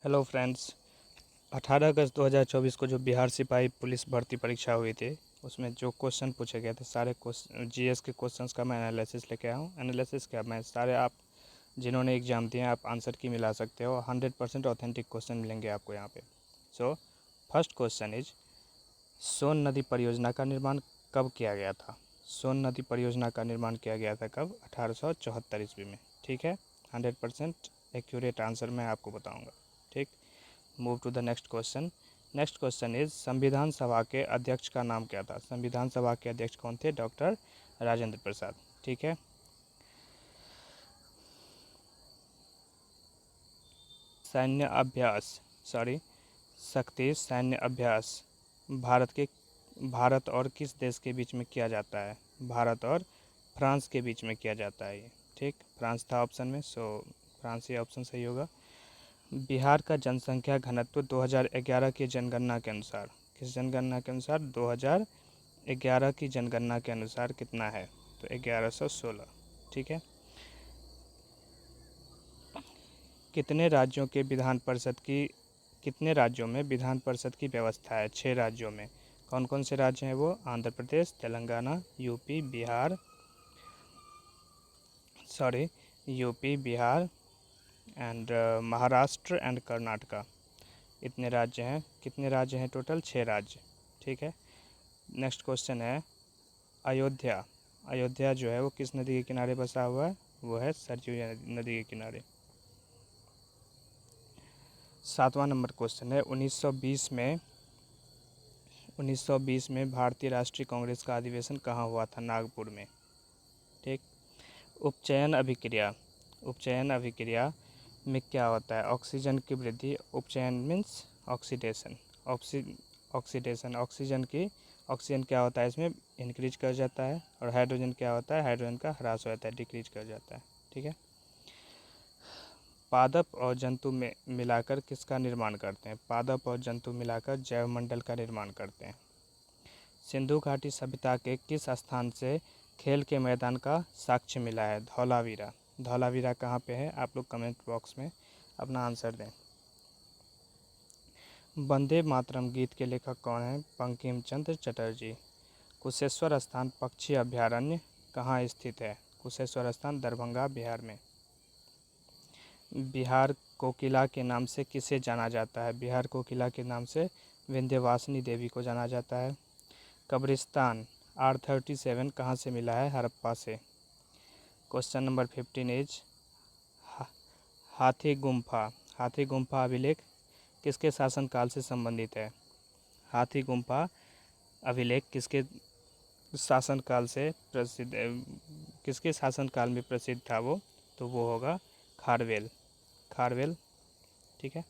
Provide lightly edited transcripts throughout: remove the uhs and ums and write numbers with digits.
Hello friends. 18 अगस्त 2024 को जो बिहार सिपाही पुलिस भर्ती परीक्षा हुई थी उसमें जो क्वेश्चन पूछे गए थे सारे क्वेश्चन जीएस के क्वेश्चंस का मैं एनालिसिस लेके आया हूँ। एनालिसिस क्या, मैं सारे आप जिन्होंने एग्ज़ाम दिए हैं आप आंसर की मिला सकते हो। 100% ऑथेंटिक क्वेश्चन मिलेंगे आपको यहाँ पे। सो फर्स्ट क्वेश्चन इज, सोन नदी परियोजना का निर्माण कब किया गया था? सोन नदी परियोजना का निर्माण किया गया था कब? 1874 ईस्वी में। ठीक है, 100% एक्यूरेट आंसर मैं आपको बताऊँगा। ठीक, move to the next question. Next question is, संविधान सभा के अध्यक्ष का नाम क्या था? संविधान सभा के अध्यक्ष कौन थे? डॉक्टर राजेंद्र प्रसाद। ठीक है, सैन्य अभ्यास शक्ति सैन्य अभ्यास भारत और किस देश के बीच में किया जाता है? भारत और फ्रांस के बीच में किया जाता है ये। ठीक, फ्रांस था ऑप्शन में, सो फ्रांस ही ऑप्शन सही होगा। बिहार का जनसंख्या घनत्व 2011 की जनगणना के अनुसार, किस जनगणना के अनुसार? 2011 की जनगणना के अनुसार कितना है? तो 1116। ठीक है, कितने राज्यों के विधान परिषद की कितने राज्यों में विधान परिषद की व्यवस्था है? 6 राज्यों में। कौन कौन से राज्य हैं वो? Andhra Pradesh, Telangana, UP, Bihar and Maharashtra and Karnataka. इतने राज्य हैं। कितने राज्य हैं टोटल? 6 राज्य। ठीक है, नेक्स्ट क्वेश्चन है, अयोध्या अयोध्या जो है वो किस नदी के किनारे बसा हुआ है? वो है सरयू नदी के किनारे। 7वां नंबर क्वेश्चन है, 1920 में भारतीय राष्ट्रीय कांग्रेस का अधिवेशन कहाँ हुआ था? नागपुर में। ठीक, उपचयन अभिक्रिया में क्या होता है? ऑक्सीजन की वृद्धि। उपचयन मीन्स ऑक्सीडेशन। ऑक्सीजन क्या होता है इसमें? इंक्रीज कर जाता है। और हाइड्रोजन क्या होता है? हाइड्रोजन का ह्रास होता है, डिक्रीज कर जाता है। ठीक है, पादप और जंतु में मिलाकर किसका निर्माण करते हैं? पादप और जंतु मिलाकर जैवमंडल का निर्माण करते हैं। सिंधु घाटी सभ्यता के किस स्थान से खेल के मैदान का साक्ष्य मिला है? धौलावीरा। धौलावीरा कहाँ पे है? आप लोग कमेंट बॉक्स में अपना आंसर दें। वंदे मातरम गीत के लेखक कौन हैं? बंकिम चंद्र चटर्जी। कुशेश्वर स्थान पक्षी अभयारण्य कहाँ स्थित है? कुशेश्वर स्थान दरभंगा, बिहार में। बिहार कोकिला के नाम से किसे जाना जाता है? बिहार कोकिला के नाम से विंध्यवासिनी देवी को जाना जाता है। कब्रिस्तान R37 कहाँ से मिला है? हड़प्पा से। क्वेश्चन नंबर 15 इज, हाथी गुम्फा अभिलेख किसके शासनकाल से संबंधित है? हाथी गुम्फा अभिलेख किसके शासनकाल से प्रसिद्ध किसके शासनकाल में प्रसिद्ध था वो? तो वो होगा खारवेल। ठीक है,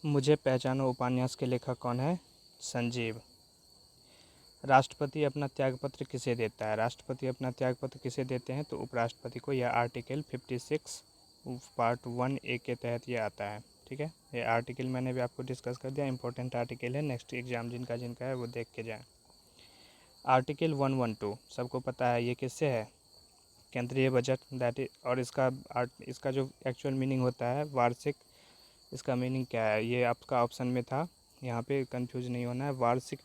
मुझे पहचानो उपन्यास के लेखक कौन है? संजीव। राष्ट्रपति अपना त्यागपत्र किसे देता है? राष्ट्रपति अपना त्यागपत्र किसे देते हैं? तो उपराष्ट्रपति को। यह आर्टिकल 56 पार्ट 1A के तहत ये आता है। ठीक है, ये आर्टिकल मैंने भी आपको डिस्कस कर दिया, इंपॉर्टेंट आर्टिकल है। नेक्स्ट एग्जाम जिनका है वो देख के जाएँ। आर्टिकल 112 सबको पता है, ये किससे है? केंद्रीय बजट दैट इज, और इसका जो एक्चुअल मीनिंग होता है वार्षिक, इसका मीनिंग क्या है? ये आपका ऑप्शन में था, यहाँ पे कंफ्यूज नहीं होना है। वार्षिक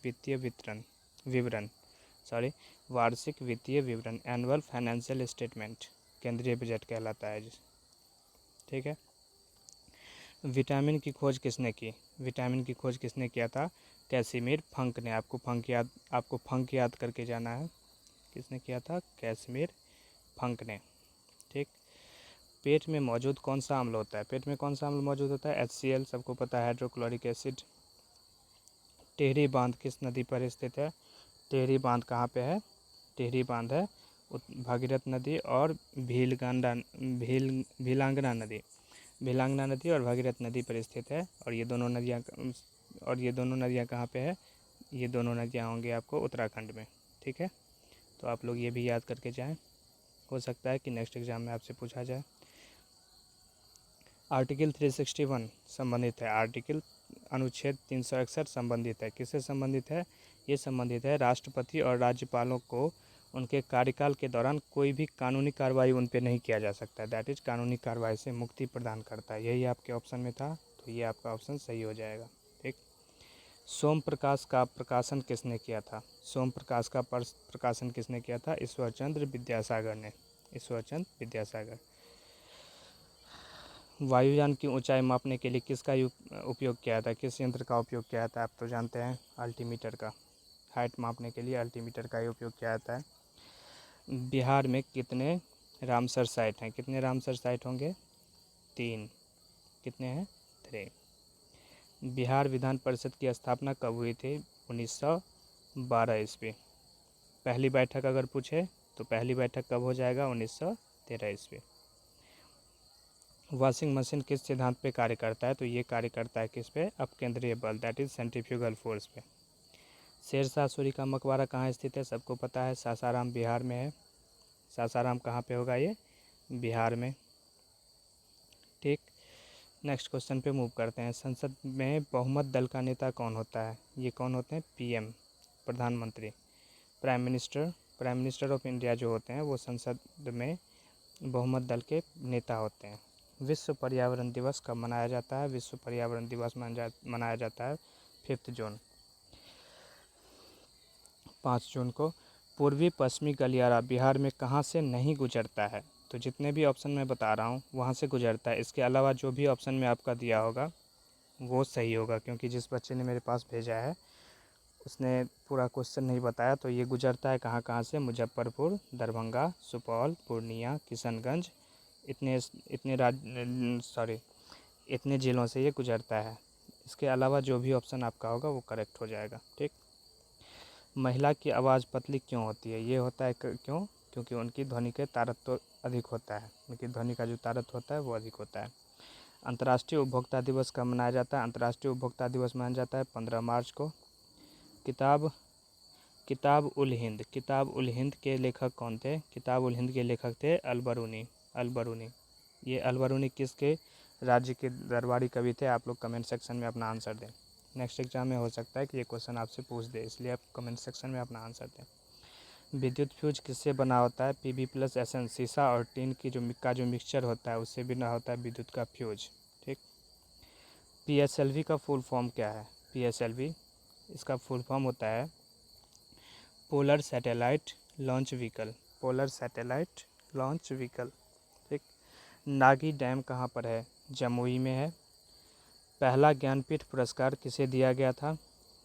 वित्तीय विवरण, एनुअल फाइनेंशियल स्टेटमेंट केंद्रीय बजट कहलाता है। ठीक है, विटामिन की खोज किसने की? विटामिन की खोज किसने किया था? कैसिमिर फंक ने। आपको फंक याद करके जाना है। किसने किया था? कैसिमिर फंक ने। ठीक, पेट में मौजूद कौन सा अम्ल होता है? पेट में कौन सा अम्ल मौजूद होता है? HCl, सबको पता है, हाइड्रोक्लोरिक एसिड। टिहरी बांध किस नदी पर स्थित है? टिहरी बांध कहाँ पे है? टिहरी बांध है भागीरथ नदी और भीलांगना नदी और भागीरथ नदी पर स्थित है। और ये दोनों नदियाँ कहाँ पे है? ये दोनों नदियाँ होंगी आपको उत्तराखंड में। ठीक है, तो आप लोग ये भी याद करके जाएं, हो सकता है कि नेक्स्ट एग्जाम में आपसे पूछा जाए। आर्टिकल 361 संबंधित है। अनुच्छेद 361 संबंधित है। किससे संबंधित है? ये संबंधित है राष्ट्रपति और राज्यपालों को उनके कार्यकाल के दौरान कोई भी कानूनी कार्रवाई उन पर नहीं किया जा सकता है। दैट इज कानूनी कार्रवाई से मुक्ति प्रदान करता है। यही आपके ऑप्शन में था, तो ये आपका ऑप्शन सही हो जाएगा। ठीक। सोम प्रकाश का प्रकाशन किसने किया था? सोम प्रकाश का प्रकाशन किसने किया था? ईश्वरचंद्र विद्यासागर ने। ईश्वरचंद्र विद्यासागर। वायुयान की ऊंचाई मापने के लिए किसका उपयोग किया था? किस यंत्र का उपयोग किया था? आप तो जानते हैं, अल्टीमीटर का। हाइट मापने के लिए अल्टीमीटर का ही उपयोग किया जाता है। बिहार में कितने रामसर साइट हैं? कितने रामसर साइट होंगे? 3। कितने हैं? 3। बिहार विधान परिषद की स्थापना कब हुई थी? 1912 ईस्वी। पहली बैठक अगर पूछे तो पहली बैठक कब हो जाएगा? 1913 ईस्वी। वॉशिंग मशीन किस सिद्धांत पे कार्य करता है? तो ये कार्य करता है किस पे? अपकेंद्रीय बल, दैट इज सेंट्रीफ्यूगल फोर्स पे। शेरशाह सूरी का मकबरा कहाँ स्थित है? सबको पता है, सासाराम बिहार में है। सासाराम कहाँ पे होगा? ये बिहार में। ठीक। नेक्स्ट क्वेश्चन पे मूव करते हैं। संसद में बहुमत दल का नेता कौन होता है? ये कौन होते हैं? पीएम, प्रधानमंत्री। प्राइम मिनिस्टर ऑफ इंडिया जो होते हैं वो संसद में बहुमत दल के नेता होते हैं। विश्व पर्यावरण दिवस कब मनाया जाता है? विश्व पर्यावरण दिवस मनाया जाता है 5 जून, 5 जून को। पूर्वी पश्चिमी गलियारा बिहार में कहाँ से नहीं गुजरता है? तो जितने भी ऑप्शन मैं बता रहा हूँ वहाँ से गुजरता है। इसके अलावा जो भी ऑप्शन में आपका दिया होगा वो सही होगा, क्योंकि जिस बच्चे ने मेरे पास भेजा है उसने पूरा क्वेश्चन नहीं बताया। तो ये गुजरता है कहाँ कहाँ से? मुजफ्फरपुर, दरभंगा, सुपौल, पूर्णिया, किशनगंज, इतने ज़िलों से ये गुजरता है। इसके अलावा जो भी ऑप्शन आपका होगा वो करेक्ट हो जाएगा। ठीक। महिला की आवाज़ पतली क्यों होती है? ये होता है क्यों? क्योंकि उनकी ध्वनि के तारत्व अधिक होता है। उनकी ध्वनि का जो तारत्व होता है वो अधिक होता है। अंतर्राष्ट्रीय उपभोक्ता दिवस कब मनाया जाता है? अंतर्राष्ट्रीय उपभोक्ता दिवस मनाया जाता है 15 मार्च को। किताब उल हिंद के लेखक कौन थे? किताब उल हिंद के लेखक थे अल-बरूनी। ये अल-बरूनी किसके राज्य के दरबारी कवि थे? आप लोग कमेंट सेक्शन में अपना आंसर दें। नेक्स्ट एग्जाम में हो सकता है कि ये क्वेश्चन आपसे पूछ दे, इसलिए आप कमेंट सेक्शन में अपना आंसर दें। विद्युत फ्यूज किससे बना होता है? Pb+SN, शीशा और टीन की जो मिक्सचर होता है उससे बना होता है विद्युत का फ्यूज। ठीक। PSLV का फुल फॉर्म क्या है? PSLV इसका फुल फॉर्म होता है polar satellite launch vehicle. Polar satellite launch vehicle. ठीक। नागी डैम कहाँ पर है? जमुई में है। पहला ज्ञानपीठ पुरस्कार किसे दिया गया था?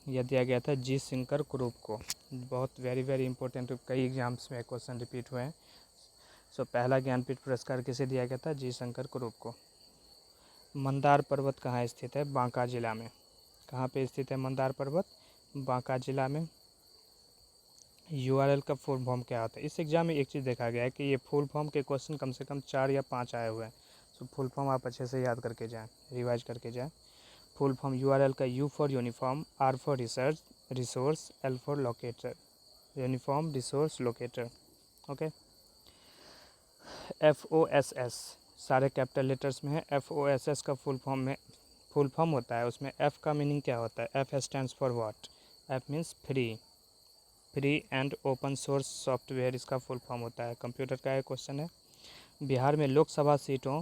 यह दिया गया था जी शंकर कुरूप को। बहुत वेरी इंपॉर्टेंट, कई एग्जाम्स में क्वेश्चन रिपीट हुए हैं। सो पहला ज्ञानपीठ पुरस्कार किसे दिया गया था? जी शंकर कुरूप को। मंदार पर्वत कहाँ स्थित है? बांका जिला में। कहाँ पे स्थित है मंदार पर्वत? बांका जिला में। URL का फुल फॉर्म क्या होता है? इस एग्जाम में एक चीज़ देखा गया है कि ये फुल फॉर्म के क्वेश्चन कम से कम 4 या 5 आए हुए हैं। सो फुल फॉर्म आप अच्छे से याद करके जाएँ, रिवाइज करके जाएँ। फुल फॉर्म URL का U for uniform, R for resource, L for locator, uniform resource locator. Okay. FOSS सारे कैपिटल लेटर्स में है। FOSS का फुल फॉर्म होता है, उसमें F का मीनिंग क्या होता है? F stands for what? F means free and open source software इसका फुल फॉर्म होता है। कंप्यूटर का एक क्वेश्चन है। बिहार में लोकसभा सीटों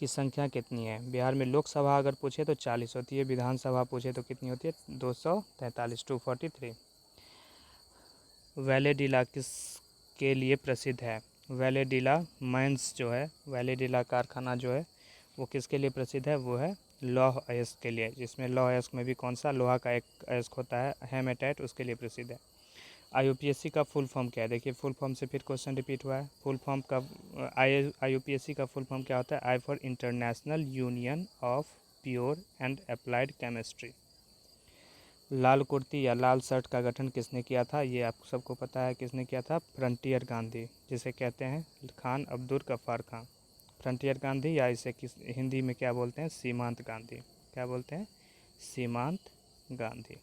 की संख्या कितनी है? बिहार में लोकसभा अगर पूछे तो 40 होती है, विधानसभा पूछे तो कितनी होती है? 243, 243। वैलेडिला किस के लिए प्रसिद्ध है? वैलेडिला माइंस जो है, वैलेडिला कारखाना जो है वो किसके लिए प्रसिद्ध है? वो है लौह अयस्क के लिए, जिसमें लौह अयस्क में भी कौन सा? लोहा का एक अयस्क होता है हेमेटाइट, उसके लिए प्रसिद्ध है। IUPAC का फुल फॉर्म क्या है? देखिए फुल फॉर्म से फिर क्वेश्चन रिपीट हुआ है। फुल फॉर्म का IUPAC का फुल फॉर्म क्या होता है? I for International Union of Pure and Applied Chemistry. लाल कुर्ती या लाल शर्ट का गठन किसने किया था? ये आप सबको पता है किसने किया था? फ्रंटियर गांधी, जिसे कहते हैं खान अब्दुल गफ्फार खान। फ्रंटियर गांधी, या इसे हिंदी में क्या बोलते हैं? सीमांत गांधी। क्या बोलते हैं? सीमांत गांधी।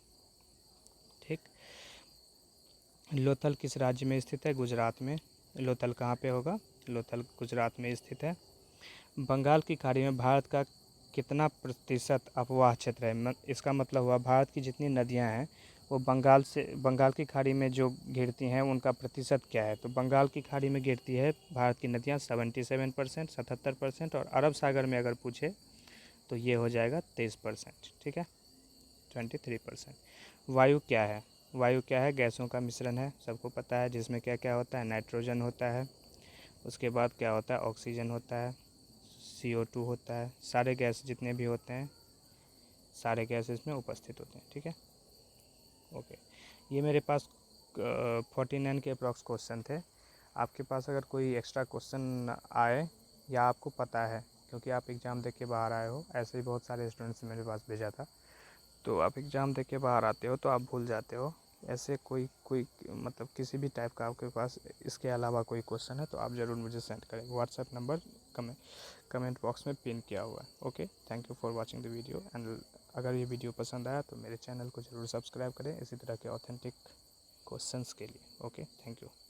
ठीक। लोथल किस राज्य में स्थित है? गुजरात में। लोथल कहाँ पे होगा? लोथल गुजरात में स्थित है। बंगाल की खाड़ी में भारत का कितना प्रतिशत अपवाह क्षेत्र है? इसका मतलब हुआ भारत की जितनी नदियाँ हैं वो बंगाल की खाड़ी में जो गिरती हैं उनका प्रतिशत क्या है। तो बंगाल की खाड़ी में गिरती है भारत की नदियाँ 77%, 77%, और अरब सागर में अगर पूछे तो ये हो जाएगा 23%। ठीक है, 23%। वायु क्या है? वायु क्या है? गैसों का मिश्रण है, सबको पता है, जिसमें क्या क्या होता है, नाइट्रोजन होता है, उसके बाद क्या होता है, ऑक्सीजन होता है, CO2 होता है, सारे गैस जितने भी होते हैं सारे गैस इसमें उपस्थित होते हैं। ठीक है, ओके। ये मेरे पास 49 के अप्रॉक्स क्वेश्चन थे। आपके पास अगर कोई एक्स्ट्रा क्वेश्चन आए या आपको पता है, क्योंकि आप एग्ज़ाम दे के बाहर आए हो, ऐसे ही बहुत सारे स्टूडेंट्स मेरे पास भेजा था, तो आप एग्ज़ाम दे के बाहर आते हो तो आप भूल जाते हो, ऐसे कोई कोई मतलब किसी भी टाइप का आपके पास इसके अलावा कोई क्वेश्चन है तो आप ज़रूर मुझे सेंड करें। व्हाट्सएप नंबर कमेंट बॉक्स में पिन किया हुआ है। Okay, thank you for watching the video. And अगर ये वीडियो पसंद आया तो मेरे चैनल को ज़रूर सब्सक्राइब करें इसी तरह के ऑथेंटिक क्वेश्चंस के लिए। Okay, thank you.